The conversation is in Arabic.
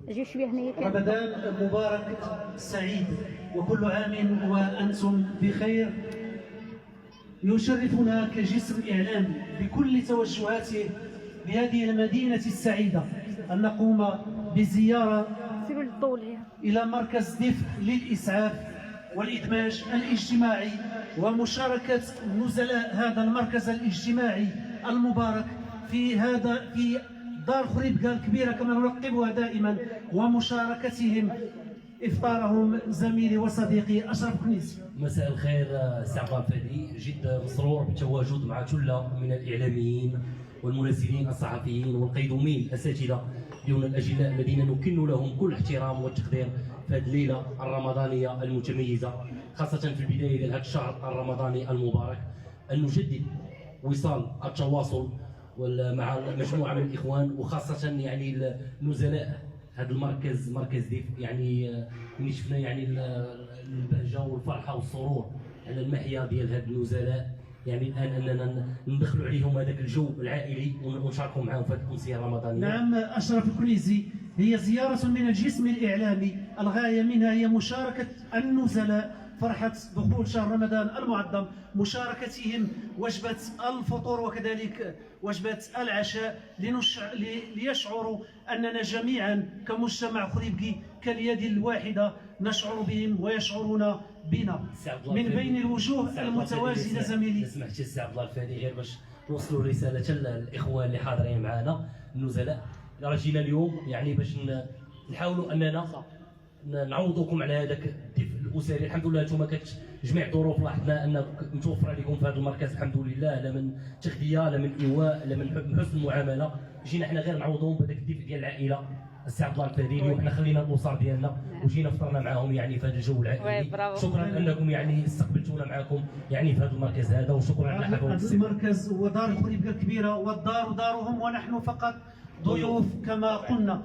اجيو شويه هنايا. رمضان مبارك سعيد وكل عام وأنتم بخير. يشرفنا كجسم إعلامي بكل توجهاته بهذه المدينة السعيدة أن نقوم بزيارة إلى مركز دفء للإسعاف والإدماج الاجتماعي ومشاركة نزلاء هذا المركز الاجتماعي المبارك في دار خريبكا الكبيرة كما نلقبها دائما، ومشاركتهم إفطارهم زميلي وصديقي أشرف كنيسي. مساء الخير سي عبد الفادي، جد مسرور بالتواجد مع ثلة من الإعلاميين والمراسلين الصحفيين والقيدومين الأساتذة ديون الأجلاء الذين نكن لهم كل احترام والتقدير في هذه الليلة الرمضانية المتميزة، خاصة في البداية ديال هذا الشهر الرمضاني المبارك، أن نجدد وصال التواصل مع مجموعة من الإخوان وخاصة يعني النزلاء هذا المركز مركز ديف. يعني ملي شفنا يعني البهجة والفرحة والسرور على المحيا ديال هاد النزلاء، يعني الان اننا ندخلوا عليهم هذاك الجو العائلي ونشاركوا معهم في هذه الامسيه الرمضانيه. نعم أشرف الكنيزي، هي زيارة من الجسم الإعلامي الغاية منها هي مشاركة النزلاء فرحة دخول شهر رمضان المعظم، مشاركتهم وجبة الفطور وكذلك وجبة العشاء ليشعروا أننا جميعا كمجتمع خريبكي كاليد الواحدة نشعر بهم ويشعرون بنا من بين الوجوه المتواجدة. زميلي سمحتي السي عبد الله الفادي، غير باش نوصلوا رسالة للإخوان اللي حاضرين معنا النزلاء، راه جينا اليوم يعني باش نحاولوا أننا نعوضوكم على هذاك الدفء الاسري. الحمد لله انتم كتجميع الظروف لاحظنا ان متوفره لكم في هذا المركز الحمد لله، لا من تغذيه لا من ايواء لا من حسن المعامله. جينا حنا غير نعوضهم بهذاك الدفء ديال العائله. السي عبد الله الفادي اليوم حنا خلينا الاسر ديالنا وجينا فطرنا معاهم يعني في هذا الجو العائلي. شكرا انكم يعني استقبلتونا معكم يعني في هذا المركز هذا، وشكرا على حفاوه هذا المركز هو دار خريبكا الكبيره والدار دارهم ونحن فقط ضيوف كما قلنا.